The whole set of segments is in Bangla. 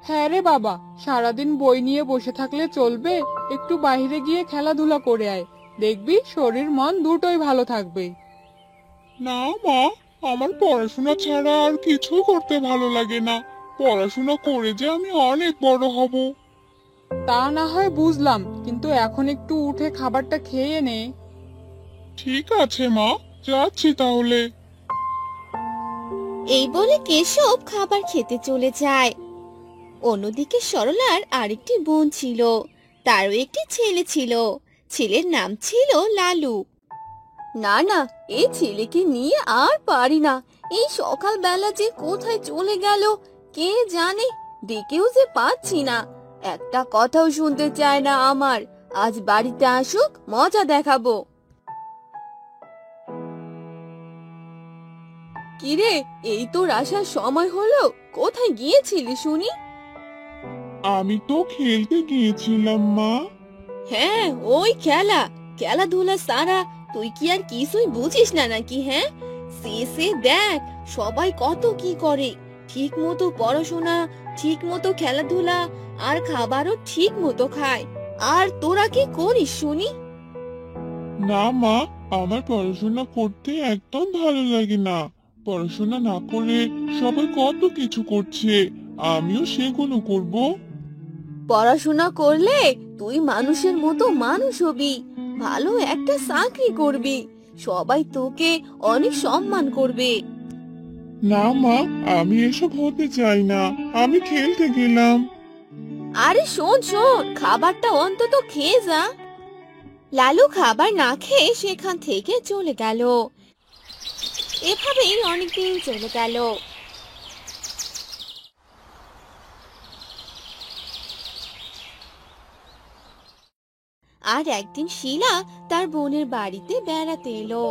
হ্যাঁ রে বাবা, সারাদিন বই নিয়ে বসে থাকলে চলবে? একটু বাইরে গিয়ে খেলাধুলা করে আয়, দেখবি শরীর মন দুটোই ভালো থাকবে। না মা, আমার পড়াশোনা ছাড়া আর কিছুই করতে ভালো লাগে না। পড়াশোনা করে যে আমি অনেক বড় হব। তা না হয় বুঝলাম, কিন্তু এখন একটু উঠে খাবারটা খেয়ে নে। ঠিক আছে মা, যাচ্ছি তাহলে। এই বলে কেশব খাবার খেতে চলে যায়। অন্যদিকে সরলার আরেকটি বোন ছিল, তারও একটি ছেলে ছিল। ছেলের নাম ছিল লালু। না না, এই ছেলেকে নিয়ে আর পারি না। এই সকালবেলা যে কোথায় চলে গেল কে জানে, ডেকেও যে পাচ্ছি না, একটা কথাও শুনতে চায় না আমার। আজ বাড়িতে আসুক, মজা দেখাবো। কিরে, এই তোর আসার সময় হলো? কোথায় গিয়েছিলি শুনি? আমি তো খেলতে গিয়েছিলাম মা। হ্যাঁ, ওই খেলা, খেলাধুলা সারা তুই কি আর কিছুই বুঝিস না নাকি? হ্যাঁ, সে দেখ, সবাই কত কি করে, ঠিক মতো পড়াশোনা, ঠিক মতো খেলাধুলা, আর খাবারও ঠিক মতো খায়। আর তোরা কি করিস শুনি? না মা, আমার পড়াশোনা করতে একদম ভালো লাগে না। পড়াশোনা না করে সবাই কত কিছু করছে, আমিও সেগুলো করব। পড়াশোনা করলে তুই মানুষের মতো মানুষ হবি, ভালো একটা চাকরি করবি, সবাই তোকে অনেক সম্মান করবে। না মা, আমি এসব হতে চাই না, আমি খেলতে গেলাম। আরে শোন শোন, খাবারটা অন্তত খেয়ে যা। লালু খাবার না খেয়ে সেখান থেকে চলে গেল। এভাবেই অনেকদিন চলে গেল। আর একদিন শিলা তার বোনের বাড়িতে বেড়াতে এলো।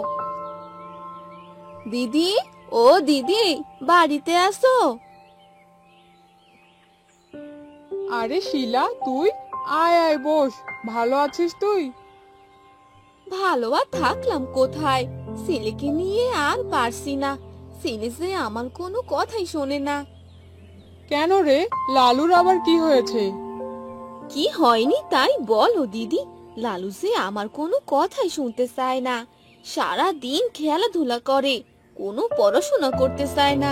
দিদি, ও দিদি, বাড়িতে আসো। আরে শিলা, তুই আয় আয় বস। ভালো আছিস তুই? ভালো আর থাকলাম কোথায়, ছেলেকে নিয়ে আর পারছি না। ছেলে যে আমার কোনো কথাই শোনে না। কেন রে, লালুর আবার কি হয়েছে? কি হয়নি তাই বলো দিদি। লালু যে আমার কোনো কথাই শুনতে চায় না, সারা দিন খেলাধুলা করে, কোনো পড়াশোনা করতে চায় না।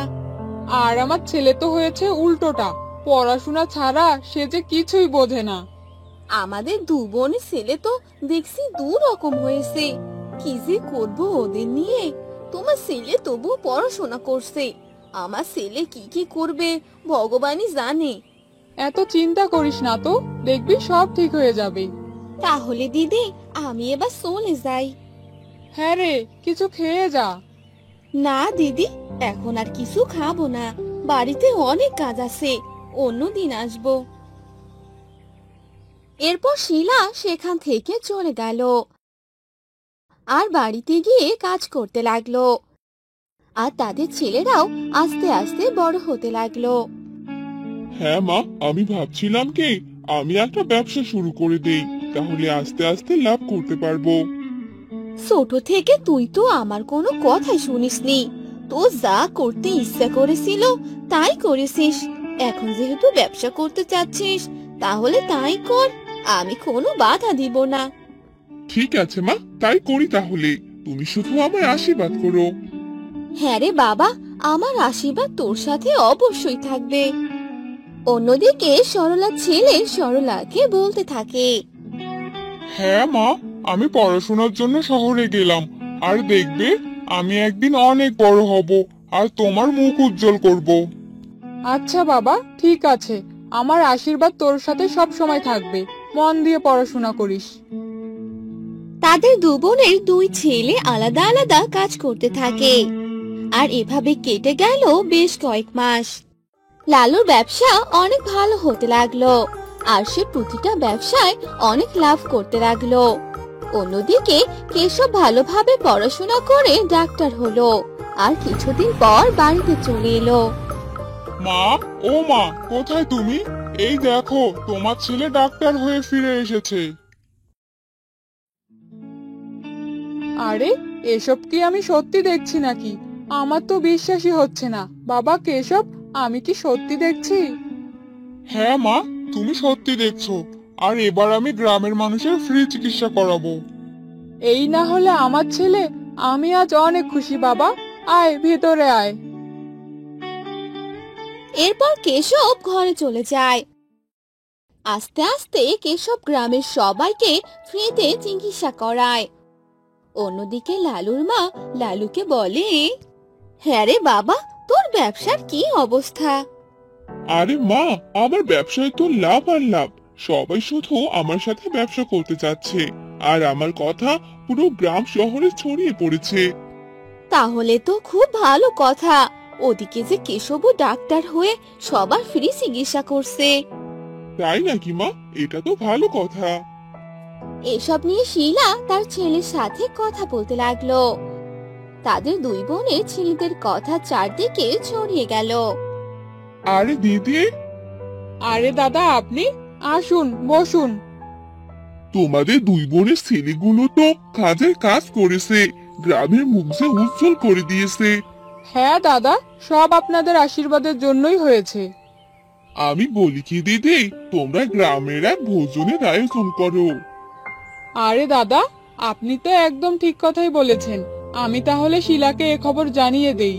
আর আমার ছেলে তো হয়েছে উল্টোটা, পড়াশোনা ছাড়া সে যে কিছুই বোঝে না। আমাদের দু বোনের ছেলে তো দেখছি দু রকম হয়েছে। কি যে করবো ওদের নিয়ে। তোমার ছেলে তবু পড়াশোনা করছে, আমার ছেলে কি কি করবে ভগবানই জানে। এত চিন্তা করিস না তো, দেখবি সব ঠিক হয়ে যাবে। তাহলে দিদি, আমি এবার চলে যাই। হ্যাঁ রে, কিছু খেয়ে যা। না দিদি, এখন আর কিছু খাবো না, বাড়িতে অনেক কাজ আছে, অন্যদিন আসবো। এরপর শিলা সেখান থেকে চলে গেল আর বাড়িতে গিয়ে কাজ করতে লাগলো। আর তাদের ছেলেরাও আস্তে আস্তে বড় হতে লাগলো। হ্যাঁ মা, আমি ভাবছিলাম কি আমি একটা ব্যবসা শুরু করে দেই, তাহলে আস্তে আস্তে লাভ করতে পারবো। ছোট থেকে তুই তো আমার কোনো কথাই শুনিসনি, তো যা করতে ইচ্ছা করেছিল তাই করেছিস। এখন যেহেতু ব্যবসা করতে চাচ্ছিস, তাহলে তাই কর, আমি কোনো বাধা দিব না। ঠিক আছে মা, তাই করি তাহলে। তুমি শুধু আমায় আশীর্বাদ করো। হ্যাঁ রে বাবা, আমার আশীর্বাদ তোর সাথে অবশ্যই থাকবে। অন্যদিকে সরলা ছেলে সরলাকে বলতে থাকে। হ্যাঁ মা, আমি পড়াশোনার জন্য শহরে গেলাম, আর দেখবে আমি একদিন অনেক বড় হব, আর তোমার মুখ উজ্জ্বল করব। আচ্ছা বাবা, ঠিক আছে, আমার আশীর্বাদ তোর সাথে সব সময় থাকবে। মন দিয়ে পড়াশোনা করিস। তাদের দু বোনের দুই ছেলে আলাদা আলাদা কাজ করতে থাকে। আর এভাবে কেটে গেল বেশ কয়েক মাস। লালুর ব্যবসা অনেক ভালো হতে লাগলো, আর সে প্রতিটা ব্যবসায় অনেক লাভ করতে লাগলো। অন্যদিকে কেশব ভালোভাবে পড়াশোনা করে ডাক্তার হলো, আর কিছুদিন পর বাড়িতে চলে এলো। মা, ও মা, কোথায় তুমি? এই দেখো, তোমার ছেলে ডাক্তার হয়ে ফিরে এসেছে। আরে, এসব কি আমি সত্যি দেখছি নাকি? আমার তো বিশ্বাসই হচ্ছে না। বাবা কেশব, আমি কি সত্যি দেখছি? হ্যাঁ মা, তুমি সত্যি দেখছো। আর এবার আমি গ্রামের মানুষের ফ্রি চিকিৎসা করাবো। এই না হলে আমার ছেলে, আমি আজ অনেক খুশি বাবা। আয় ভিতরে আয়। এরপর কেশব ঘরে চলে যায়। আস্তে আস্তে কেশব গ্রামের সবাইকে ফ্রিতে চিকিৎসা করায়। অন্যদিকে লালুর মা লালুকে বলে, হ্যাঁ রে বাবা, তোর ব্যবসার কি অবস্থা? আরে মা, আমার ব্যবসায় তো লাভ আর লাভ। সবাই শুধু আমার সাথে ব্যবসা করতে চাচ্ছে, আর আমার কথা পুরো গ্রাম শহরে ছড়িয়ে পড়েছে। তাহলে তো খুব ভালো কথা। ওদিকে যে কেশবও ডাক্তার হয়ে সবার ফ্রি চিকিৎসা করছে। তাই নাকি মা? এটা তো ভালো কথা। এসব নিয়ে শিলা তার ছেলের সাথে কথা বলতে লাগলো। তাদের দুই বোনের ছেলেদের কথা চারদিকে ছড়িয়ে গেল। আরে দিদি, আরে দাদা, আপনি আসুন, বসুন। তোমাদের দুই বোনের ছেলেগুলো তো কাজের কাজ করেছে, গ্রামের মুখ যে উজ্জ্বল করে দিয়েছে। হ্যাঁ দাদা, সব আপনাদের আশীর্বাদের জন্যই হয়েছে। আমি বলি কি দিদি, তোমরা গ্রামের এক ভোজনের আয়োজন করো। আরে দাদা, আপনি তো একদম ঠিক কথাই বলেছেন। আমি তাহলে শিলাকে এ খবর জানিয়ে দেই।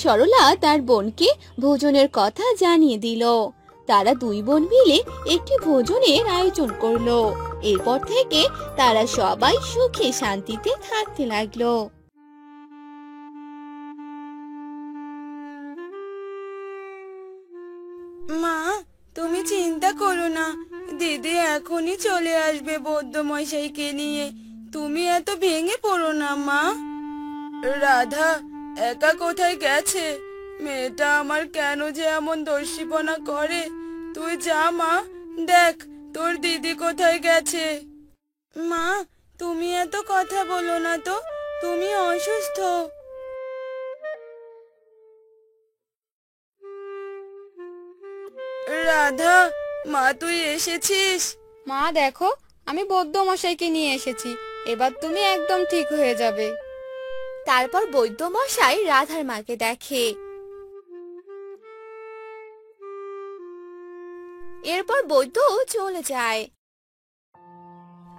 সরলা তার বোনকে ভোজনের কথা জানিয়ে দিল। তারা দুই বোন মিলে একটি ভোজনের আয়োজন করলো। এরপর থেকে তারা সবাই সুখে শান্তিতে থাকতে লাগলো। মা, তুমি চিন্তা করো না, দিদি এখনই চলে আসবে বৌদ্ধ মশাইকে নিয়ে। তুমি এত ভেঙে পড়ো না মা। রাধা একা কোথায় গেছে? মেয়েটা আমার কেন যে এমন দস্যিপনা করে। তুই যা মা, দেখ তোর দিদি কোথায় গেছে। মা, তুমি এত কথা বলো না তো, তুমি অসুস্থ। রাধা, মা তুই এসেছিস? মা দেখো, আমি বৌদ্ধ মশাইকে নিয়ে এসেছি। এবার তুমি একদম ঠিক হয়ে যাবে। তারপর বৈদ্য মশাই রাধার মাকে দেখে। এরপর বৈদ্য চলে যায়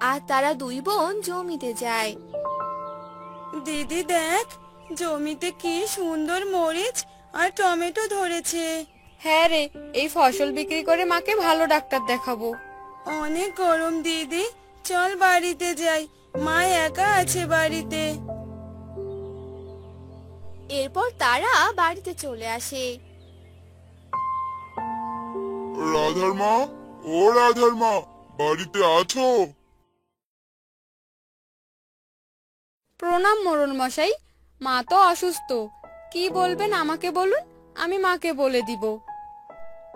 আর তারা দুই বোন জমিতে যায়। দিদি দেখ, জমিতে কি সুন্দর মরিচ আর টমেটো ধরেছে। হ্যাঁ রে, এই ফসল বিক্রি করে মাকে ভালো ডাক্তার দেখাবো। অনেক গরম দিদি, চল বাড়িতে যাই, মা একা আছে বাড়িতে। এরপর তারা বাড়িতে চলে আসে। রাধার মা, ও রাধার মা, বাড়িতে আছো? প্রণাম মোড়ল মশাই। মা তো অসুস্থ, কি বলবেন আমাকে বলুন, আমি মাকে বলে দিব।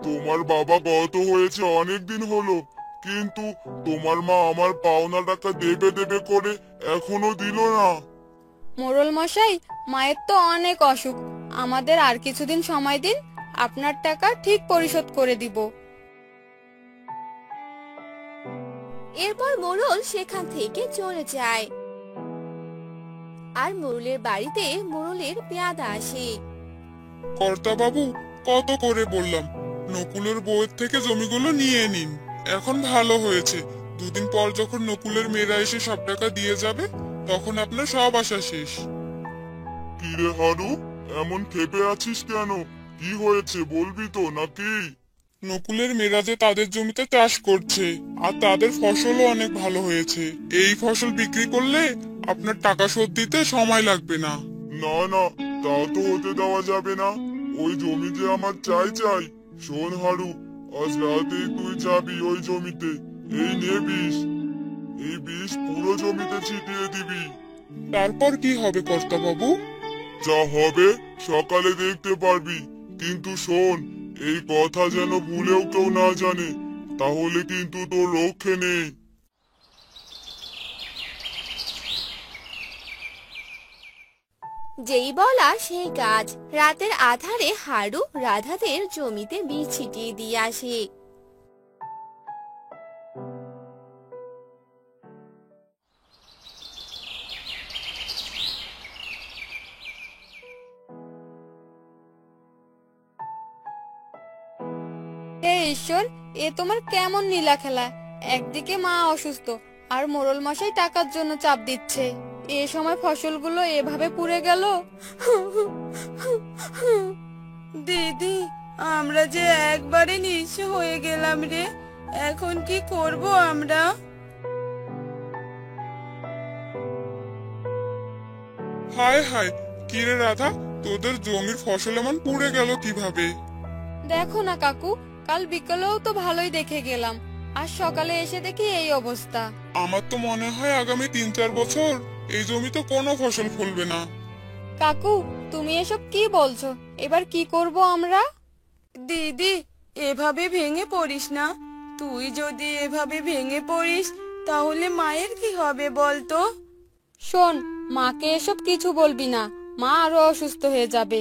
তোমার বাবা গত হয়েছে অনেক দিন হলো, কিন্তু তোমার মা আমার পাওনা টাকা দেবে দেবে করে এখনো দিল না। মোড়ল মশাই, মায়ের তো অনেক অসুখ, আমাদের আর কিছুদিন সময় দিন, আপনার টাকা ঠিক পরিশোধ করে দিব। এরপর মোড়ল সেখান থেকে চলে যায় আর মোড়লের বাড়িতে মোড়লের পেয়াদা আসে। কর্তা বাবু, কত করে বললাম নকুলের বউয়ের থেকে জমিগুলো নিয়ে নিন। এখন ভালো হয়েছে, দুদিন পর যখন নকুলের মেয়েরা এসে সব টাকা দিয়ে যাবে, তখন আপনার সব আশা শেষ। কিরে হারু, এমন ক্ষেপে আছিস কেন? কি হয়েছে বলবি তো নাকি? নকুলের মেয়েরা যে তাদের জমিতে চাষ করছে, আর তাদের ফসলও অনেক ভালো হয়েছে। এই ফসল বিক্রি করলে আপনার টাকা শোধ দিতে সময় লাগবে না। না না, তা তো হতে দেওয়া যাবে না। ওই জমি যে আমার চাই চাই। শোন হারু, আজ রাতেই তুই যাবি ওই জমিতে। এই নে বিষ, এই বিষ পুরো জমিতে ছিটিয়ে দিবি। তারপর কি হবে কর্তা বাবু? যা হবে সকালে দেখতে পারবি। কিন্তু শোন, এই কথা যেন ভুলেও কেউ না জানে, তাহলে কিন্তু তোর রক্ষে নেই। যেই বলা সেই কাজ। রাতের আধারে হারু রাধাদের জমিতে বীজ ছিটিয়ে দিয়ে আসে। এই ঈশ্বর, এ তোমার কেমন নীলা খেলা! একদিকে মা অসুস্থ আর মোড়ল মশাই টাকার জন্য চাপ দিচ্ছে, এ সময় ফসলগুলো এভাবে পুড়ে গেল। দিদি, আমরা যে একবারে নিঃস্ব হয়ে গেলাম রে। এখন কি করব আমরা? হায় হায়, কিরে রাধা, তোদের জমির ফসল এমন পুড়ে গেল কিভাবে? দেখো না কাকু, কাল বিকেলেও তো ভালোই দেখে গেলাম, আর সকালে এসে দেখি এই অবস্থা। আমার তো মনে হয় আগামী 3-4 বছর এই জমিতে কোনো ফসল ফলবে না। কাকু, তুমি এসব কি বলছো? এবার কি করব আমরা? দিদি, এভাবে ভেঙে পড়িস না। তুই যদি এভাবে ভেঙে পড়িস তাহলে মায়ের কি হবে বলতো? শোন, মাকে এসব কিছু বলবি না, মা আরো অসুস্থ হয়ে যাবে।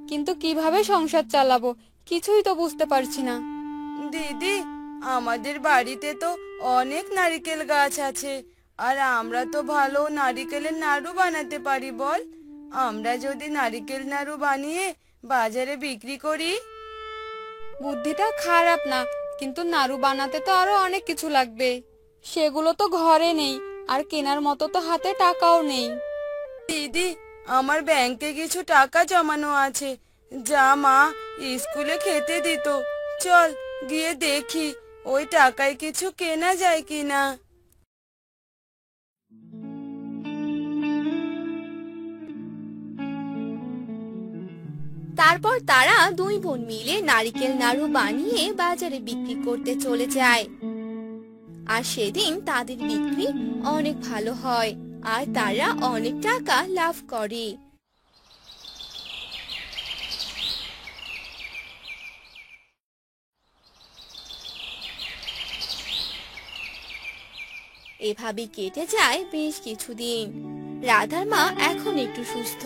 কিন্তু কিভাবে সংসার চালাবো কিছুই তো বুঝতে পারছি না। দিদি, আমাদের বাড়িতে তো অনেক নারকেল গাছ আছে, আর আমরা তো ভালো নারকেলের নাড়ু বানাতে পারি বল। আমরা যদি নারকেল নাড়ু বানিয়ে বাজারে বিক্রি করি। বুদ্ধিটা খারাপ না, কিন্তু নাড়ু বানাতে তো আরো অনেক কিছু লাগবে, সেগুলো তো ঘরে নেই, আর কেনার মতো তো হাতে টাকাও নেই। দিদি, আমার ব্যাংকে কিছু টাকা জমানো আছে, যা মা স্কুলে খেতে দিত। চল গিয়ে দেখি ওই টাকায় কিছু কেনা যায় কিনা। তারপর তারা দুই বোন মিলে নারকেল নাড়ু বানিয়ে বাজারে বিক্রি করতে চলে যায়। আর সেদিন তাদের বিক্রি অনেক ভালো হয়, আর তারা অনেক টাকা লাভ করে। এভাবে কেটে যায় বেশ কিছুদিন। রাধার মা এখন একটু সুস্থ।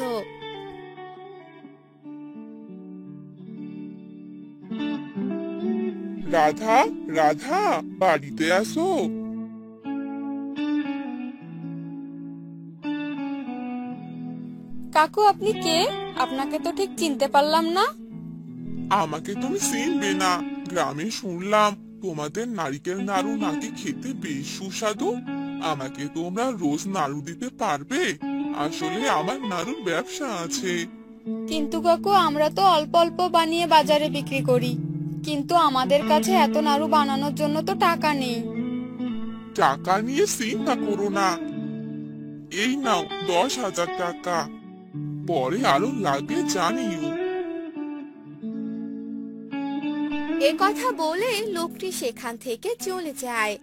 রাধা, রাধা, বাড়িতে আসো। কাকু, আপনি কে? আপনাকে তো ঠিক চিনতে পারলাম না। আমাকে তুমি চিনবে না? গ্রামে শুনলাম তোমাদের নারকেল নাড়ু নাকি খেতে বেশ সুস্বাদু। আমাকে তোমরা রোজ নাড়ু দিতে পারবে? আসলে আমার নাড়ুর ব্যবসা আছে। কিন্তু কাকু, আমরা তো অল্প অল্প বানিয়ে বাজারে বিক্রি করি, কিন্তু আমাদের কাছে এত নাড়ু বানানোর জন্য তো টাকা নেই। টাকা নিয়ে চিন্তা করো না, এই নাও 10,000 টাকা, পরে আরো লাগবে জানিও। এ কথা বলে লোকটি সেখান থেকে চলে যায়।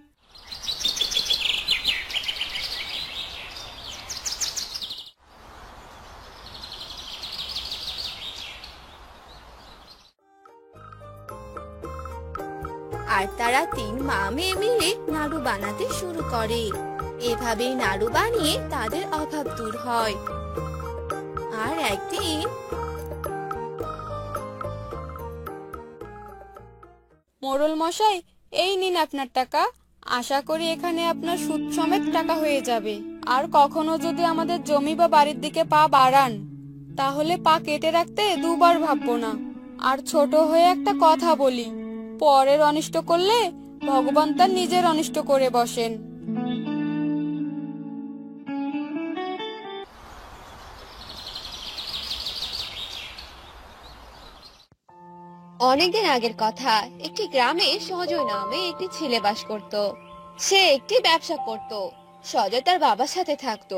আর তারা তিন মা মেয়ে মিলে নাড়ু বানাতে শুরু করে। এভাবেই নাড়ু বানিয়ে তাদের অভাব দূর হয়। আর একদিন মোড়ল মশাই, এই নিন আপনার টাকা। আশা করি এখানে আপনার সুদ সমেত টাকা হয়ে যাবে। আর কখনো যদি আমাদের জমি বা বাড়ির দিকে পা বাড়ান, তাহলে পা কেটে রাখতে দুবার ভাববো না। আর ছোট হয়ে একটা কথা বলি, পরের অনিষ্ট করলে ভগবান তার নিজের অনিষ্ট করে বসেন। অনেকদিন আগের কথা, একটি গ্রামে সজয় নামে একটি ছেলে বাস করত। সে একটি ব্যবসা করত। সজয় তার বাবার সাথে থাকতো।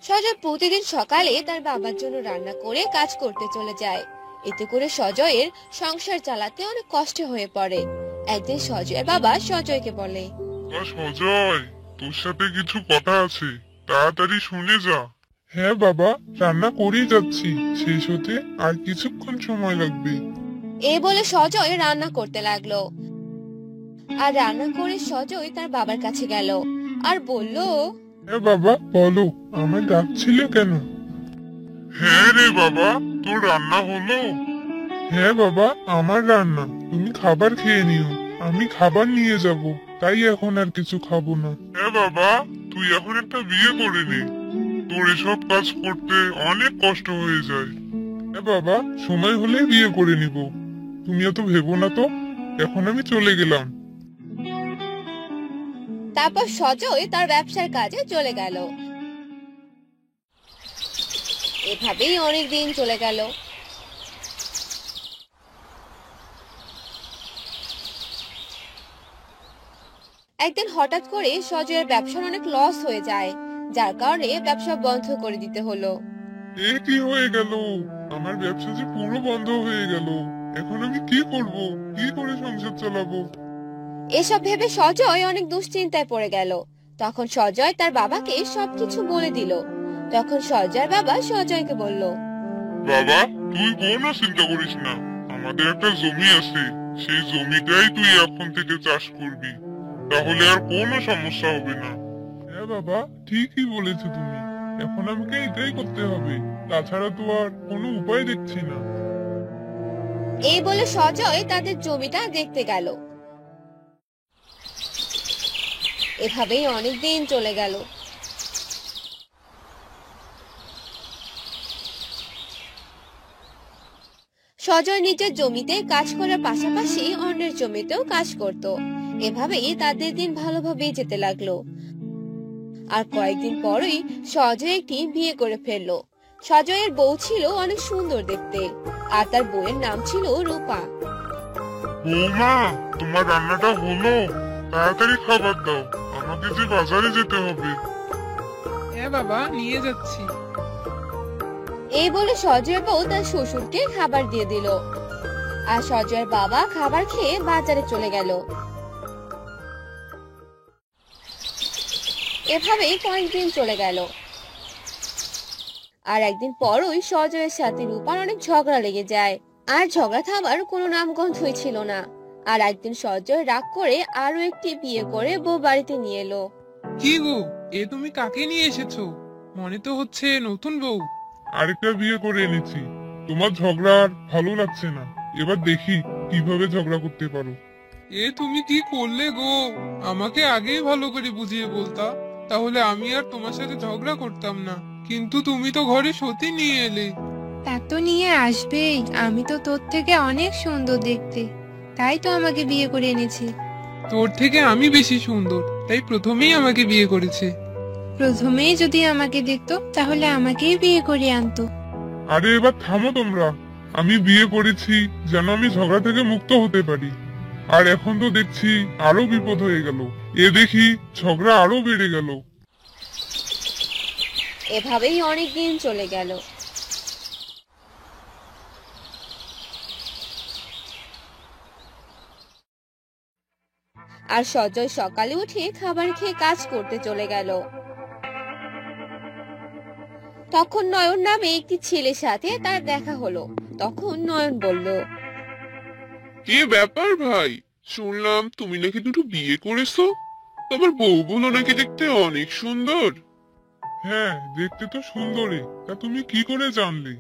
সজয় প্রতিদিন সকালে তার বাবার জন্য রান্না করে কাজ করতে চলে যায়। এতে করে সজয়ের সংসার চালাতে অনেক কষ্ট হয়ে পড়ে। একদিন সজয়ের বাবা সজয়কে বলে, সজয়, তোর সাথে কিছু কথা আছে, তাড়াতাড়ি শুনে যা। হ্যাঁ বাবা, রান্না করেই যাচ্ছি, শেষ হতে আর কিছুক্ষণ সময় লাগবে। এই বলে সজয় রান্না করতে লাগলো। আর রান্না করে সজয় তার বাবার কাছে গেল আর বলল, হ্যাঁ বাবা, বলো, আমায় ডাকছিলে কেন? হ্যাঁ রে বাবা, তোর রান্না হলো? হ্যাঁ বাবা, আমার রান্না, তুমি খাবার খেয়ে নিও, আমি খাবার নিয়ে যাব, তাই এখন আর কিছু খাবো না। হ্যাঁ বাবা, তুই এখন একটা বিয়ে করে নে, তোর এসব কাজ করতে অনেক কষ্ট হয়ে যায়। হ্যাঁ বাবা, সময় হলে বিয়ে করে নিব, তুমি এত ভেবো না তো। এখন আমি চলে গেলাম। তারপর সজয় তার ব্যবসার কাজে চলে গেল। এভাবেই অনেক দিন চলে গেল। একদিন হঠাৎ করে সজয়ের ব্যবসার অনেক লস হয়ে যায়, যার কারণে ব্যবসা বন্ধ করে দিতে হলো। এ কি হয়ে গেল? আমার ব্যবসা যে পুরো বন্ধ হয়ে গেল। এখন আমি কি করব? কি করে সংসার চালাবো? এসব ভেবে সজয় অনেক দুশ্চিন্তায় পড়ে গেল। তখন সজয় তার বাবাকে সবকিছু বলে দিল। তখন সজয়ের বাবা সজয়কে বলল, বাবা, তুই কোনো চিন্তা করিস না। আমাদের একটা জমি আছে, সেই জমিটাই তুই এখন থেকে চাষ করবি, তাহলে আর কোনো সমস্যা হবে না। হ্যাঁ বাবা, ঠিকই বলেছো তুমি। এখন আমাকে এটাই করতে হবে, তাছাড়া তো আর কোনো উপায় দেখছি না। এই বলে সজয় তাদের জমিটা দেখতে গেল। এভাবেই অনেক দিন চলে গেল। সজয় নিজের জমিতে কাজ করার পাশাপাশি অন্যের জমিতেও কাজ করত। এভাবেই তাদের দিন ভালোভাবেই যেতে লাগলো। আর কয়েকদিন পরই সজয় একটি বিয়ে করে ফেললো। সজয়ের বউ ছিল অনেক সুন্দর দেখতে, আর তার বউয়ের নাম ছিল রূপা। বৌমা, তোমার রান্নাটা হলো? তাড়াতাড়ি খাবার দাও, আমাকে যে বাজারে যেতে হবে। হ্যাঁ বাবা, নিয়ে যাচ্ছি। এই বলে সজয়ের বউ তার শ্বশুরকে খাবার দিয়ে দিল। আর সজয়ের বাবা খাবার খেয়ে বাজারে চলে গেল। এভাবেই কয়েকদিন চলে গেল। আর একদিন পরই সজয়ের সাথে রূপার অনেক ঝগড়া লেগে যায়। আর ঝগড়া থামার কোনো নামগন্ধই ছিল না। আর একদিন সজয় রাগ করে আরো একটি বিয়ে করে বউ বাড়িতে নিয়ে এলো। কি গো, এ তুমি কাকে নিয়ে এসেছো? মনে তো হচ্ছে নতুন বউ। আরেকটা বিয়ে করে এনেছি। তোমার ঝগড়া আর ভালো লাগছে না, এবার দেখি কিভাবে ঝগড়া করতে পারো। এ তুমি কি করলে গো? আমাকে আগেই ভালো করে বুঝিয়ে বলতা, তাহলে আমি আর তোমার সাথে ঝগড়া করতাম না। কিন্তু তুমি তো ঘরে সতী নিয়ে এলে। তা তো নিয়ে আসবেই, আমি তো তোর থেকে অনেক সুন্দর দেখতে, তাই তো আমাকে বিয়ে করে এনেছি। তোর থেকে আমি বেশি সুন্দর, তাই প্রথমেই আমাকে বিয়ে করেছে। প্রথমেই যদি আমাকে দেখতো তাহলে আমাকেই বিয়ে করে আনতো। আরে এবার থামো তোমরা। আমি বিয়ে করেছি যেন আমি ঝগড়া থেকে মুক্ত হতে পারি, আর এখন তো দেখছি আরো বিপদ হয়ে গেল। এ দেখি ঝগড়া আরো বেড়ে গেল। এভাবেই অনেক দিন চলে গেল। আর সজয় সকালে উঠে খাবার খেয়ে কাজ করতে চলে গেল। তখন নয়ন নামে একটি ছেলের সাথে তার দেখা হলো। তখন নয়ন বলল, কি ব্যাপার ভাই, শুনলাম তুমি নাকি দুটো বিয়ে করেছো? তোমার বউগুলো নাকি দেখতে অনেক সুন্দর। হ্যাঁ, দেখতে তো সুন্দরী। তা তুমি কি করে জানলে?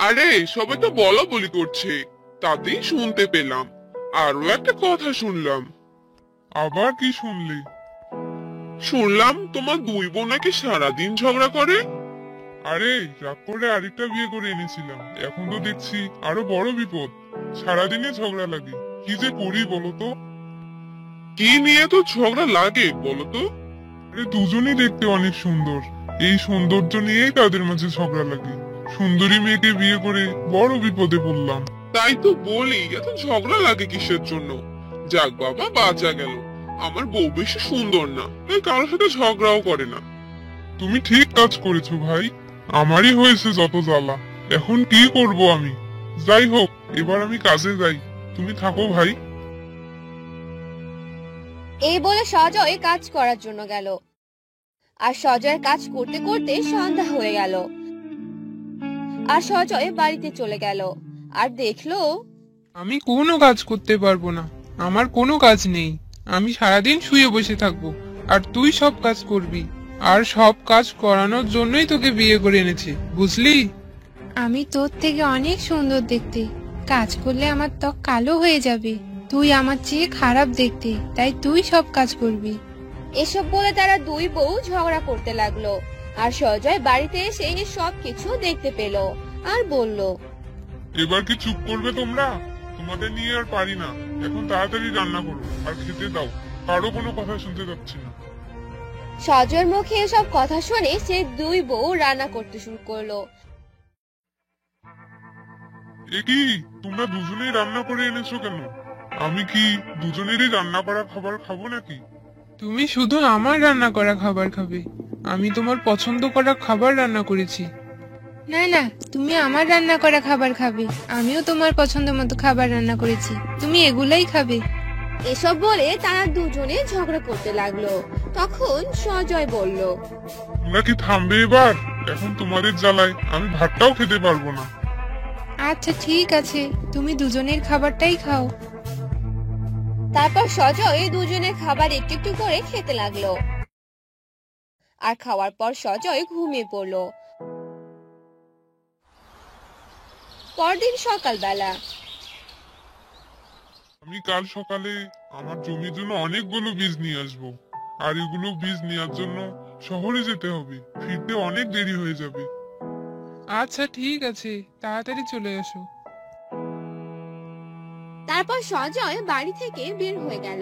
আরে সবাই তো বলা বলি করছে, তাতেই শুনতে পেলাম। আরো একটা কথা শুনলাম। আবার কি শুনলি? শুনলাম তোমার দুই বোন নাকি সারাদিন ঝগড়া করে। আরে রাগ করে আরেকটা বিয়ে করে এনেছিলাম, এখন তো দেখছি আরো বড় বিপদ। সারাদিনে ঝগড়া লাগে, কি যে করি বলতো? কি নিয়ে তো ঝগড়া লাগে বলতো? আরে দুজনেই দেখতে অনেক সুন্দর, এই সৌন্দর্য নিয়েই তাদের মাঝে ঝগড়া লাগে। সুন্দরী মেয়েকে বিয়ে করে বড় বিপদে পড়লাম। তাই তো বলি, এত ঝগড়া লাগে কিসের জন্য? যাক বাবা, বাঁচা গেল। আমার বউ বেশি সুন্দর না, তাই কারোর সাথে ঝগড়াও করে না। তুমি ঠিক কাজ করেছো ভাই, আমারই হয়েছে যত জ্বালা। এখন কি করব আমি? যাই হোক, এবার আমি কাজে যাই, তুমি থাকো ভাই। এই বলে সজয় কাজ করার জন্য গেল। আর সজয়ের কাজ করতে করতে সন্ধ্যা হয়ে গেল। আর সজয় বাড়িতে চলে গেল আর দেখলো আমি কোনো কাজ করতে পারবো না, আমার কোনো কাজ নেই। আমি সারাদিন শুয়ে বসে থাকবো, আর তুই সব কাজ করবি। আর সব কাজ করানোর জন্যই তোকে বিয়ে করে এনেছি, বুঝলি? আমি তোর থেকে অনেক সুন্দর দেখতে, কাজ করলে আমার ত্বক কালো হয়ে যাবে। তুই আমার চেয়ে খারাপ দেখতে, তাই তুই সব কাজ করবি। এসব বলে তারা দুই বউ ঝগড়া করতে লাগলো। আর সজয় বাড়িতে এসে সবকিছু দেখতে পেল আর বলল, এবার কি চুপ করবে তোমরা? তোমাদের নিয়ে আর পারি না। এখন তাড়াতাড়ি রান্না করো আর খেতে দাও, কারো কোনো কথা শুনতে যাচ্ছি না। সজয়ের মুখে এসব কথা শুনে সে দুই বউ রান্না করতে শুরু করলো। এ কি, তোমরা দুজনেই রান্না করে এনেছো কেন? আমি কি দুজনেরই রান্না করা খাবার খাবো নাকি? তুমি শুধু আমার রান্না করা খাবার খাবে, আমি তোমার পছন্দ করা খাবার রান্না করেছি। না না, তুমি আমার রান্না করা খাবার খাবে, আমিও তোমার পছন্দ মতো খাবার রান্না করেছি, তুমি এগুলাই খাবে। এসব বলে তারা দুজনে ঝগড়া করতে লাগলো। তখন সজয় বলল, তোমরা কি থামবে এবার? এখন তোমাদের জ্বালায় আমি ভাতটাও খেতে পারবো না। আচ্ছা ঠিক আছে, তুমি দুজনের খাবারটাই খাও। তারপর সজয় দুজনের খাবার একটু একটু করে খেতে লাগলো। আর খাওয়ার পর সজয় ঘুমিয়ে পড়লো। পরদিন সকালবেলা আমি কাল সকালে আমার জমির জন্য অনেকগুলো বীজ নিয়ে আসবো, আর এগুলো বীজ নেওয়ার জন্য শহরে যেতে হবে, ফিরতে অনেক দেরি হয়ে যাবে। আচ্ছা ঠিক আছে, তাড়াতাড়ি চলে এসো। তারপর সজয় বাড়ি থেকে বের হয়ে গেল।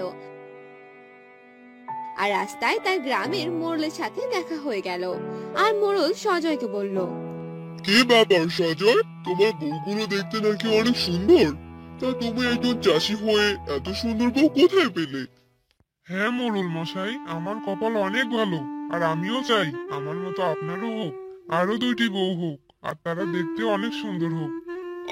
আর রাস্তায় তার গ্রামের মোড়লের সাথে দেখা হয়ে গেল। আর মোড়ল সজয়কে বলল, কে ব্যাপার সজয়, তোমার বউগুলো দেখতে নাকি অনেক সুন্দর, তা তুমি একজন চাষি হয়ে এত সুন্দর বউ কোথায় পেলে? হ্যাঁ মোড়ল মশাই, আমার কপাল অনেক ভালো, আর আমিও চাই আমার মতো আপনারও হোক, আরো 2টি বউ হোক, আর তারা দেখতে অনেক সুন্দর হোক।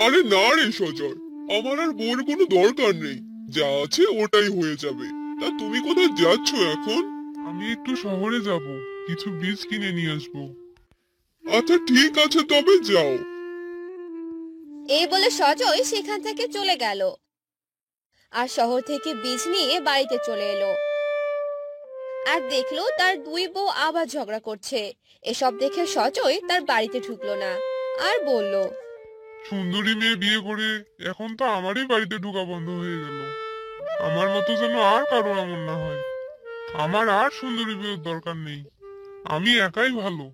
আরে না রে সজয়, আমার আর বউয়ের কোনো দরকার নেই, যা আছে ওটাই হয়ে যাবে। তা তুমি কোথায় যাচ্ছ এখন? আমি একটু শহরে যাব, কিছু বীজ কিনে নিয়ে আসবো। আচ্ছা ঠিক আছে, তবে যাও। এই বলে সজয় সেখান থেকে চলে গেল। আর শহর থেকে বীজ নিয়ে বাড়িতে চলে এলো। আর দেখলো তার দুই বউ আবার ঝগড়া করছে। এসব দেখে সজয় তার বাড়িতে ঢুকলো না, আর বলল, সুন্দরী মেয়ে বিয়ে করে এখন তো আমারই বাড়িতে ঢোকা বন্ধ হয়ে গেল। আমার মতো যেন আর কারো এমন না হয়। আমার আর সুন্দরী বিয়ের দরকার নেই, আমি একাই ভালো।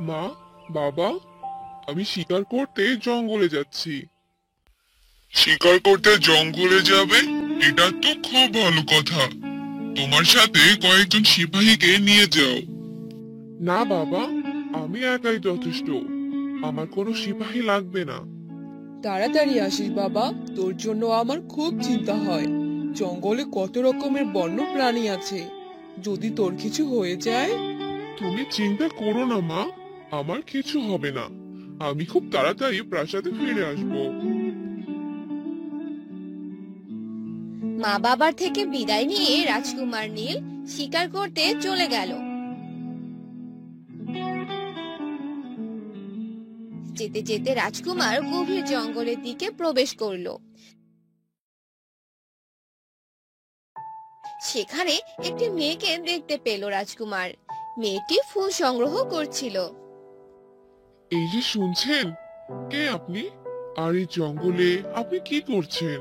মা, বাবা, আমি শিকার করতে জঙ্গলে যাচ্ছি। শিকার করতে জঙ্গলে যাবে? এটা তো খুব ভালো কথা। তোমার সাথে কয়েকজন সিপাহীকে নিয়ে যাও। না বাবা, আমি একাই যথেষ্ট, আমার কোনো সিপাহী লাগবে না। তাড়াতাড়ি আসিস বাবা, তোর জন্য আমার খুব চিন্তা হয়। জঙ্গলে কত রকমের বন্য প্রাণী আছে, যদি তোর কিছু হয়ে যায়। তুমি চিন্তা করো না মা, আমার কিছু হবে না, আমি খুব তাড়াতাড়ি প্রাসাদে ফিরে আসবো। মা বাবার থেকে বিদায় নিয়ে রাজকুমার নীল শিকার করতে চলে গেল। যেতে যেতে রাজকুমার গভীর জঙ্গলের দিকে প্রবেশ করলো। সেখানে একটি মেয়েকে দেখতে পেল রাজকুমার। মেয়েটি ফুল সংগ্রহ করছিল। এই যে শুনছেন, কে আপনি? আর এই জঙ্গলে আপনি কি করছেন?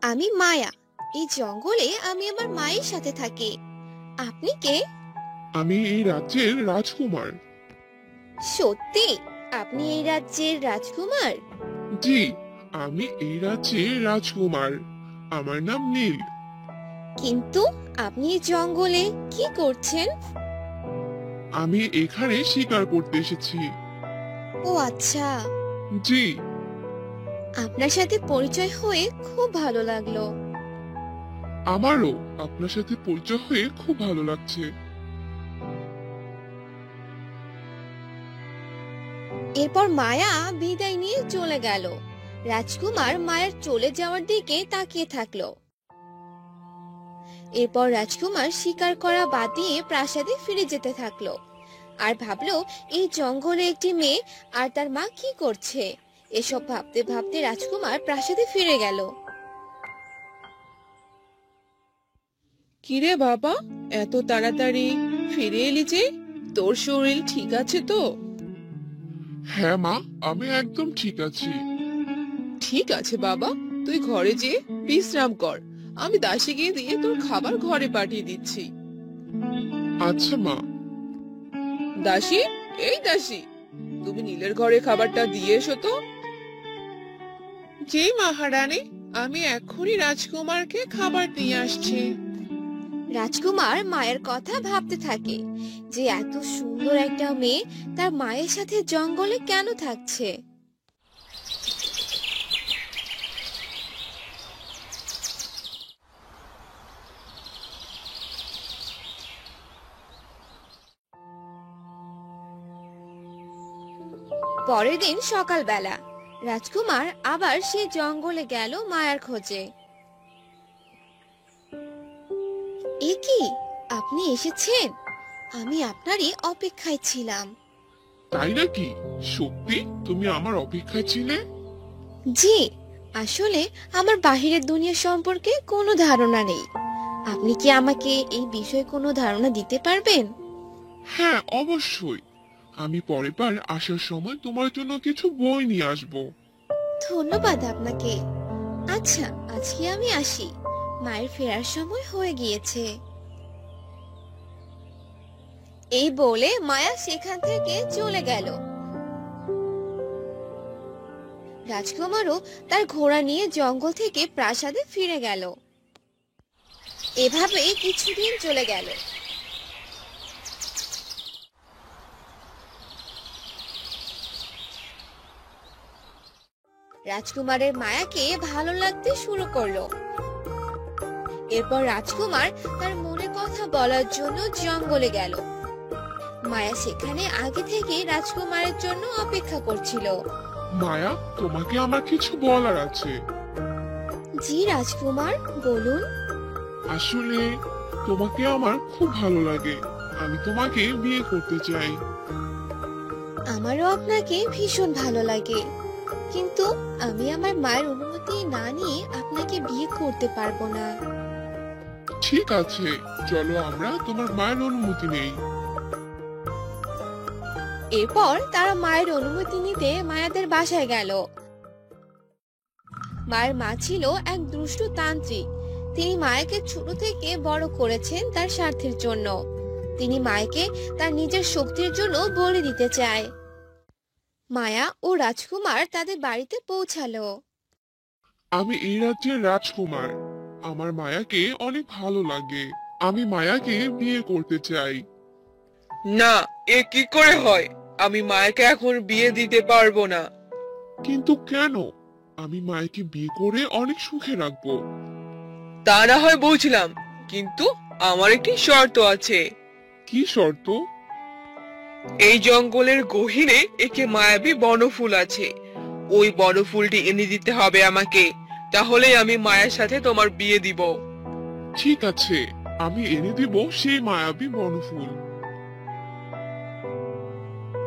আমি মায়া, এই জঙ্গলে আমি আমার মায়ের সাথে থাকি। আপনি কে? আমি এই রাজ্যের রাজকুমার। সত্যি আপনি এই রাজ্যের রাজকুমার? জি, আমি এই রাজ্যের রাজকুমার, আমার নাম নীল। কিন্তু আপনি এই জঙ্গলে কি করছেন? আমি এখানে শিকার করতে এসেছি। ও আচ্ছা, জি। আপনার সাথে পরিচয় হয়ে খুব ভালো লাগলো। আমারও আপনার সাথে পরিচয় হয়ে খুব ভালো লাগছে। এরপর মায়া বিদায় নিয়ে চলে গেল। রাজকুমার মায়ের চলে যাওয়ার দিকে তাকিয়ে থাকলো। এরপর রাজকুমার শিকার করা বাদ দিয়ে প্রাসাদে ফিরে যেতে থাকলো। আর ভাবলো এই জঙ্গলে একটি মেয়ে আর তার মা কি করছে। এসব ভাবতে ভাবতে রাজকুমার প্রাসাদে ফিরে গেল। কিরে বাবা, এত তাড়াতাড়ি ফিরে এলি যে? তোর শরীর ঠিক আছে তো? হ্যাঁ মা, আমি একদম ঠিক আছি। ঠিক আছে বাবা, তুই ঘরে যেয়ে বিশ্রাম কর, আমি দাসীকে দিয়ে তোর খাবার ঘরে পাঠিয়ে দিচ্ছি। আচ্ছা মা। দাসী, এই দাসী, তুমি নীলের ঘরে খাবারটা দিয়ে এসো তো। জি মহারানী, আমি এক্ষুনি রাজকুমারকে খাবার দিয়ে আসছি। রাজকুমার মায়ের কথা ভাবতে থাকে যে এত সুন্দর একটা মেয়ে তার মায়ের সাথে জঙ্গলে কেন থাকছে। পরের দিন সকালবেলা রাজকুমার আবার সেই জঙ্গলে গেল মায়ার খোঁজে। এ কি, আপনি এসেছেন? আমি আপনারই অপেক্ষায় ছিলাম। তাই নাকি? সত্যি তুমি আমার অপেক্ষায় ছিলে? জি, আসলে আমার বাহিরের দুনিয়া সম্পর্কে কোনো ধারণা নেই। আপনি কি আমাকে এই বিষয়ে কোনো ধারণা দিতে পারবেন? হ্যাঁ, অবশ্যই। আমি পরের বার আসার সময় তোমার জন্য কিছু বই নিয়ে আসবো। ধন্যবাদ আপনাকে। আচ্ছা, আজকে আমি আসি, মায়ের ফেরার সময় হয়ে গিয়েছে। এই বলে মায়া সেখান থেকে চলে গেল। রাজকুমারও তার ঘোড়া নিয়ে জঙ্গল থেকে প্রাসাদে ফিরে গেল। এভাবে কিছুদিন চলে গেল। রাজকুমারের মায়াকে ভালো লাগতে শুরু করলো। এরপর রাজকুমার তার মনের কথা বলার জন্য জঙ্গলে গেল। মায়া সেখানে আগে থেকে রাজকুমারের জন্য অপেক্ষা করছিল। মায়া, তোমাকে আমার কিছু বলার আছে। জি রাজকুমার, বলুন। আসলে তোমাকে আমার খুব ভালো লাগে। আমি তোমাকে বিয়ে করতে চাই। আমারও আপনাকে ভীষণ ভালো লাগে, কিন্তু আমি আমার মায়ের অনুমতি না নিয়ে আপনাকে বিয়ে করতে পারবো না। ঠিক আছে, চলো আমরা তোমার মায়ের অনুমতি নেই। এরপর তারা মায়ের অনুমতি নিতে মায়াদের বাসায় গেল। মায়ের মা ছিল এক দুষ্টু তান্ত্রিক। তিনি মায়াকে ছোট থেকে বড় করেছেন তার স্বার্থের জন্য। তিনি মায়াকে তার নিজের শক্তির জন্য বলি দিতে চায়। মায়া ও রাজকুমার তাদের বাড়িতে পৌঁছালো। আমি এই রাজ্যের রাজকুমার। আমার মায়াকে অনেক ভালো লাগে। আমি মায়াকে বিয়ে করতে চাই। না, এ কি করে হয়? আমি মায়াকে এখন বিয়ে দিতে পারবো না। কিন্তু কেন? আমি মায়াকে বিয়ে করে অনেক সুখে রাখবো। তা না হয় বুঝলাম, কিন্তু আমার একটি শর্ত আছে। কি শর্ত? এই জঙ্গলের গহীনে একটি মায়াবী বনফুল আছে। ওই বনফুলটি এনে দিতে হবে আমাকে, তাহলেই আমি মায়ের সাথে তোমার বিয়ে দিব। ঠিক আছে, আমি এনে দিব সেই মায়াবী বনফুল।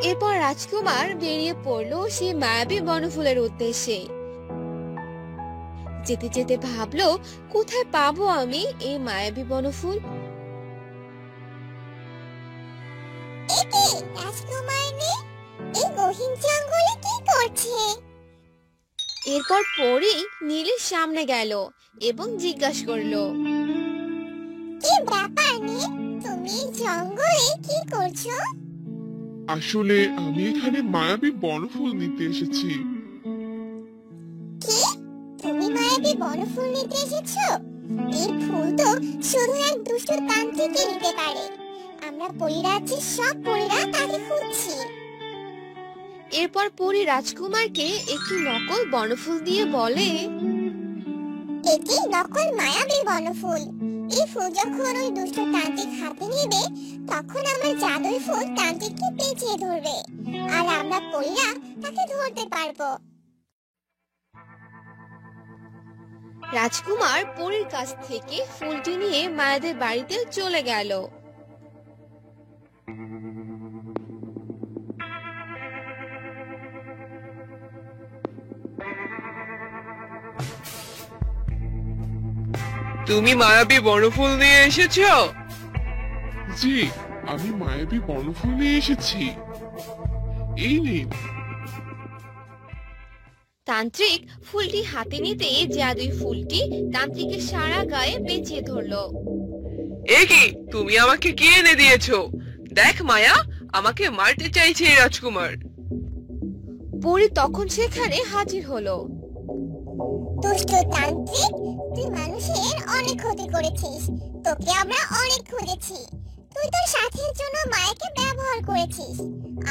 এরপর রাজকুমার বেরিয়ে পড়লো সেই মায়াবী বনফুলের উদ্দেশ্যে। যেতে যেতে ভাবলো, কোথায় পাবো আমি এই মায়াবী বনফুল? এরপর পরি নীলের সামনে গেল এবং জিজ্ঞাসা করলো, কি ব্যাপার নীল, তুমি জঙ্গলে কি করছো? আসলে আমি এখানে মায়াবী বনফুল নিতে এসেছি। কি, তুমি মায়াবী বনফুল নিতে এসেছো? এই ফুল তো শুধু এক দুষ্ট তান্ত্রিকই নিতে পারে। আমরা পরিরাজ্যের সব পরীরা তাকে খুঁজছি। এরপর পরি রাজকুমারকে একটি নকল বনফুল দিয়ে বলে, এটি নকল মায়াবী বনফুল। এই ফুল যখন ওই দুষ্ট তান্ত্রিক হাতে নেবে, তখন আমার জাদুই ফুল তান্ত্রিককে পেঁচিয়ে ধরবে, আর আমরা পরীরা তাকে ধরতে পারবো। রাজকুমার পরীর কাছ থেকে ফুলটি নিয়ে মায়াদের বাড়িতে চলে গেল। তুমি মায়াবী বনফুল নিয়ে এসেছো? জি, আমি মায়াবী বনফুল নিয়ে এসেছি। এই নিন। তান্ত্রিক ফুলটি হাতে নিতে জাদুই ফুলটি তান্ত্রিকের সারা গায়ে পেঁচিয়ে ধরলো। এ কি, তুমি আমাকে কি এনে দিয়েছো? দেখ মায়া, আমাকে মারতে চাইছে এই রাজকুমার। পরী তখন সেখানে হাজির হলো। দুষ্ট তান্ত্রিক, তুই মানুষের অনেক ক্ষতি করেছিস। তোকে আমরা অনেক খুঁজেছি। তুই তোর সাথের জন্য মায়াকে ব্যবহার করেছিস।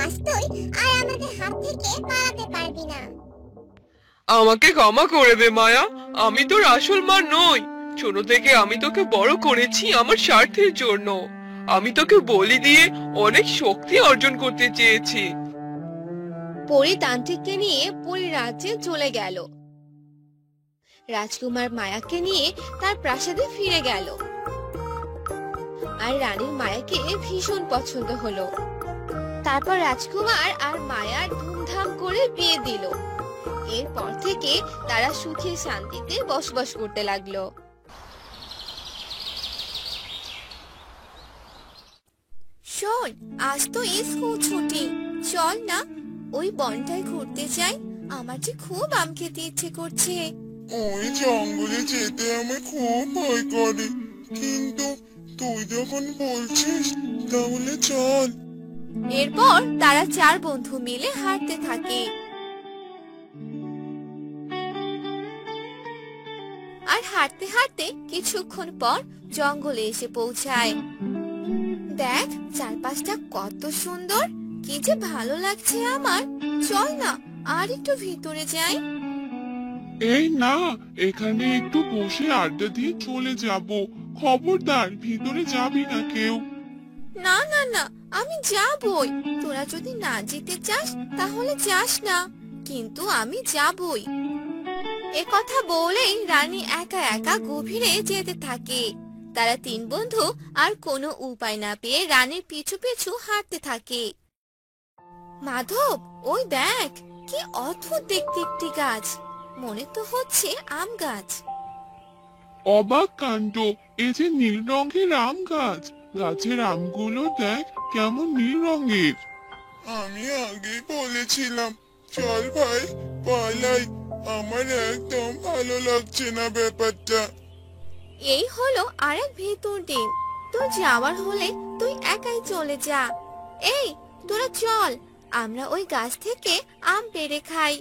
আজ তুই আর আমাদের হাত থেকে পালাতে পারবি না। আমাকে ক্ষমা করে দে মায়া, আমি তোর আসল মা নই। ছোট থেকে আমি তোকে বড় করেছি আমার স্বার্থের জন্য। আমি তোকে বলি দিয়ে অনেক শক্তি অর্জন করতে চেয়েছি। পরী তান্ত্রিককে নিয়ে পরী রাজ্যে চলে গেল। রাজকুমার মায়াকে নিয়ে তার প্রাসাদে ফিরে গেল। আর রানীর মায়াকে ভীষণ পছন্দ হলো। তারপর রাজকুমার আর মায়ার ধুমধাম করে বিয়ে দিল। এরপর থেকে তারা সুখে শান্তিতে বসবাস করতে লাগলো। শোন, আজ তো স্কুল ছুটি, চল না ওই বনটায় ঘুরতে যাই। আমার যে খুব আম খেতে ইচ্ছে করছে। ওই জঙ্গলে যেতে আমার খুব ভয় করে, কিন্তু তুই যখন বলছিস তাহলে চল। এরপর তারা চার বন্ধু মিলে হাঁটতে থাকে। আর হাঁটতে হাঁটতে কিছুক্ষণ পর জঙ্গলে এসে পৌঁছায়। দেখ চারপাশটা কত সুন্দর, কি যে ভালো লাগছে আমার। চল না আর একটু ভিতরে যাই। এই না, এখানে একটু বসে আড্ডা দিয়ে চলে যাব। খবরদার ভিতরে যাবি না কেউ। না না না, আমি যাবই। তোরা যদি না যেতে চাস তাহলে যাস না, কিন্তু আমি যাবই। এ কথা বলেই রানী একা একা গভীরে যেতে থাকে। তারা তিন বন্ধু আর কোনো উপায় না পেয়ে রানীর পিছু পিছু হাঁটতে থাকে। মাধব, ওই দেখ কি অদ্ভুত দেখতে একটি গাছ, মনে তো হচ্ছে আম গাছ। অবাক কাণ্ড, এ যে নীল রঙের আম গাছ। গাছের আমগুলো দেখ কেমন নীল রঙের। আমি আগেই বলেছিলাম, চল ভাই পালাই। আমার একদম ভালো লাগছে না ব্যাপারটা। এই হলো আরেক ভেতর ডিম। তোর যাওয়ার হলে তুই একাই চলে যা। এই তোরা চল, আমরা ওই গাছ থেকে আম পেড়ে খাই।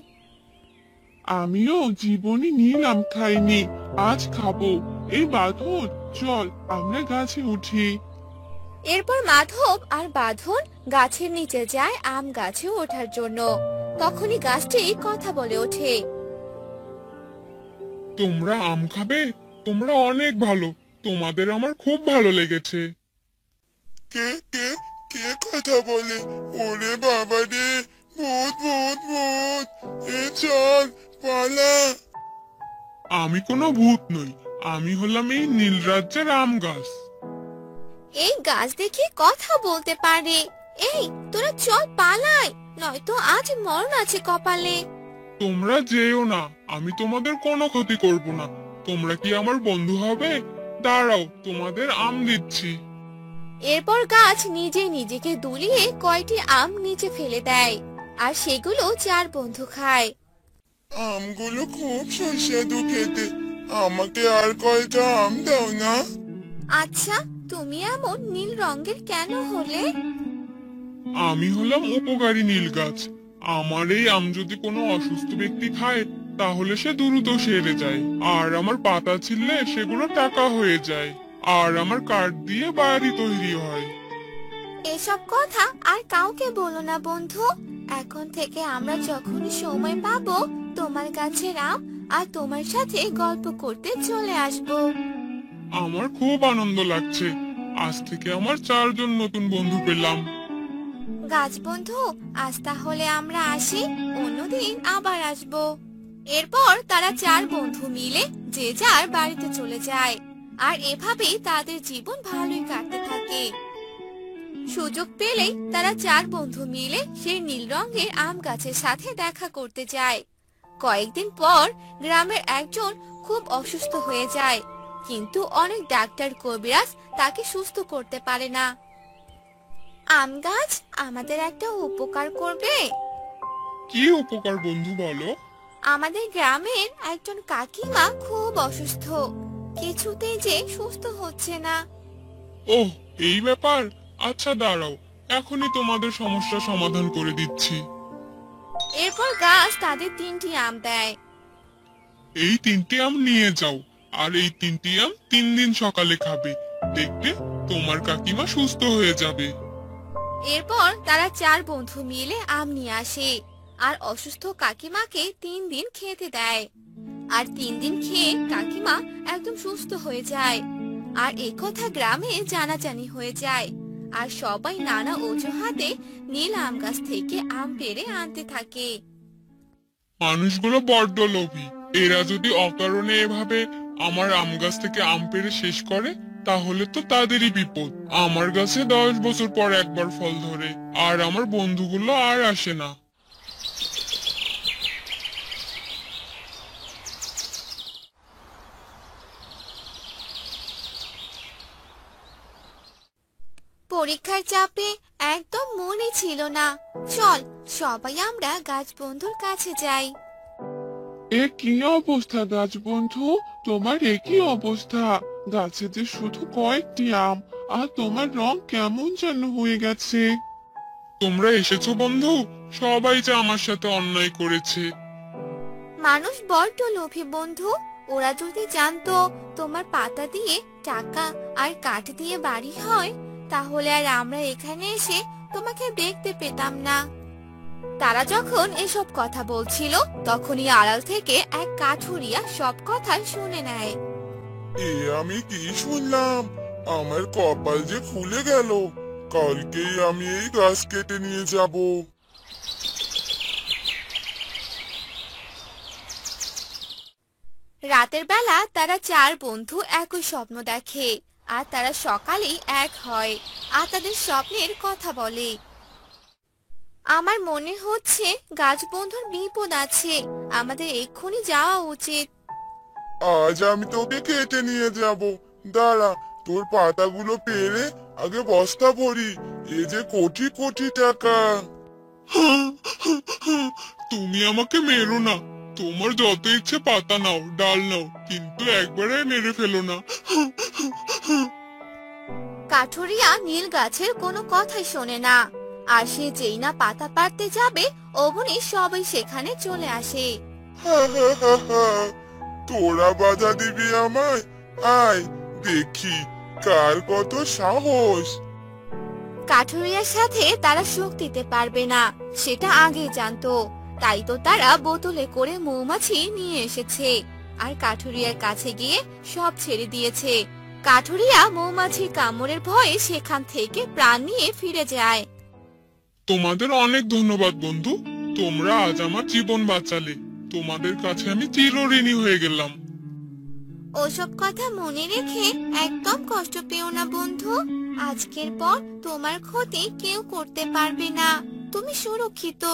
আমিও জীবনে নীল আম খাইনি, আজ খাবো। এই বাঁধন, চল আমরা গাছে উঠি। এরপর মাধব আর বাঁধন গাছের নিচে যায় আম গাছে ওঠার জন্য। তখনই গাছটি কথা বলে ওঠে। তোমরা আম খাবে? তোমরা অনেক ভালো, তোমাদের আমার খুব ভালো লেগেছে। কে কে কে কথা বলে? ওরে বাবা রে, ভূত ভূত ভূত! এ চল পালা। আমি কোনো ভূত নই, আমি হলাম এই নীল রাজ্যের আম গাছ। এই গাছ দেখে কথা বলতে পারে। এই তোরা চল পালাই, নয়তো আজ মরণ আছে কপালে। তোমরা যেও না, আমি তোমাদের কোনো ক্ষতি করব না। তোমরা কি আমার বন্ধু হবে? দাঁড়াও, তোমাদের আম দিচ্ছি। এরপর গাছ নিজে নিজেকে দুলিয়ে কয়টি আম নিচে ফেলে দেয়, আর সেগুলো চার বন্ধু খায়। আমগুলো খুব সুস্বাদু খেতে, আমাকে আর কয়টা আম দাও না। আচ্ছা, তুমি এমন নীল রঙের কেন হলে? আমি হলাম উপকারী নীল গাছ। আমার এই আম যদি কোনো অসুস্থ ব্যক্তি খায় তাহলে সে দ্রুত সেরে যায়, আর আমার পাতা ছিললে সেগুলো টাকা হয়ে যায়, আর আমার কাঠ দিয়ে বাড়ি তৈরি হয়। এসব কথা আর কাউকে বলো না বন্ধু। এখন থেকে আমরা যখনই সময় পাবো তোমার গাছের আম আর তোমার সাথে গল্প করতে চলে আসবো। আমার খুব আনন্দ লাগছে, আজ থেকে আমার 4 জন নতুন বন্ধু পেলাম। গাছ বন্ধু, আজ তাহলে আমরা আসি, অন্যদিন আবার আসবো। এরপর তারা চার বন্ধু মিলে যে যার বাড়িতে চলে যায়, আর এভাবেই তাদের জীবন ভালোই কাটতে থাকে। সুযোগ পেলেই তারা চার বন্ধু মিলে সেই নীল রঙের আম গাছের সাথে দেখা করতে যায়। কয়েকদিন পর গ্রামের একজন খুব অসুস্থ হয়ে যায়, কিন্তু অনেক ডাক্তার কবিরাজ তাকে সুস্থ করতে পারে না। আম গাছ আমাদের একটা উপকার করবে? কি উপকার বন্ধু বলো? আমাদের গ্রামের একজন কাকিমা খুব অসুস্থ, কিছুতেই যে সুস্থ হচ্ছে না। ওহ, এই ব্যাপার। আচ্ছা দাঁড়াও, এখনই তোমাদের সমস্যা সমাধান করে দিচ্ছি। এরপর গাছ তাদের 3টি আম দেয়। এই 3টি আম নিয়ে যাও, আর এই 3টি আম 3 দিন সকালে খাবে। দেখবে তোমার কাকিমা সুস্থ হয়ে যাবে। এরপর তারা 4 বন্ধু মিলে আম নিয়ে আসে আর অসুস্থ কাকিমাকে 3 দিন খেতে দেয়। আর 3 দিন খেয়ে কাকিমা একদম সুস্থ হয়ে যায়। আর এই কথা গ্রামে জানাজানি হয়ে যায়। আর সবাই নানা অজুহাতে নীল আম গাছ থেকে আম পেড়ে আনতে থাকে। মানুষগুলো বড্ড লোভী। এরা যদি অকারণে এভাবে আমার আম গাছ থেকে আম পেড়ে শেষ করে, তাহলে তো তাদেরই বিপদ। আমার গাছে 10 বছর পর একবার ফল ধরে, আর আমার বন্ধুগুলো আর আসে না। পরীক্ষার চাপে একদম মনে ছিল না। চল সবাই আমরা গাছ বন্ধুর কাছে যাই। এ কি অবস্থা গাছ বন্ধু, তোমার একই অবস্থা। গাছে যে শুধু কয়েকটি আম, আর তোমার রং কেমন যেন হয়ে গেছে। তোমরা এসেছো বন্ধু, সবাই যে আমার সাথে অন্যায় করেছে। মানুষ বড্ড লোভী বন্ধু। ওরা যদি জানতো তোমার পাতা দিয়ে টাকা আর কাঠ দিয়ে বাড়ি হয়, তাহলে আর আমরা এখানে এসে তোমাকে দেখতে পেতাম না। তারা যখন এসব কথা বলছিল, তখনই আড়াল থেকে এক কাঠুরিয়া সব কথা শুনে নেয়। এ আমি কি শুনলাম, আমার কপাল যে খুলে গেল। কালকেই আমি এই গাছ কেটে নিয়ে যাব। রাতের বেলা তারা 4 বন্ধু একই স্বপ্ন দেখে। আর তারা সকালেই এক হয় আর তাদের স্বপ্নের কথা বলে। আমার মনে হচ্ছে গাছ বন্ধুর বিপদ আছে, আমাদের এক্ষুনি যাওয়া উচিত। আজ আমি তোকে কেটে নিয়ে যাব। দাঁড়া, তোর পাতাগুলো পেরে আগে বস্তা ভরি। এ যে কোটি কোটি টাকা। তুমি আমাকে মেরো না। তোমার যত ইচ্ছে পাতা নাও, ডাল নাও, কিন্তু একবারে মেরে ফেলো না। কাঠুরিয়া নীল গাছের কোনো কথাই শোনে না। আর সে যেই না পাতা পাড়তে যাবে, অমনি সবাই সেখানে চলে আসে। তোরা বাধা দিবি আমায়? আয় দেখি কার কত সাহস। কাঠুরিয়ার সাথে তারা সুখ দিতে পারবে না, সেটা আগে জানতো। তাই তো তারা বোতলে করে মৌমাছি নিয়ে এসেছে আর কাঠুরিয়ার কাছে গিয়ে সব ছেড়ে দিয়েছে। কাঠুরিয়া মৌমাছির কামড়ের ভয়ে সেখান থেকে প্রাণ নিয়ে ফিরে যায়। তোমাদের অনেক ধন্যবাদ বন্ধু, তোমরা আজ আমার জীবন বাঁচালে। তোমাদের কাছে আমি চিরঋণী হয়ে গেলাম। ওসব কথা মনে রেখে একদম কষ্ট পেও না বন্ধু। আজকের পর তোমার ক্ষতি কেউ করতে পারবে না, তুমি সুরক্ষিত।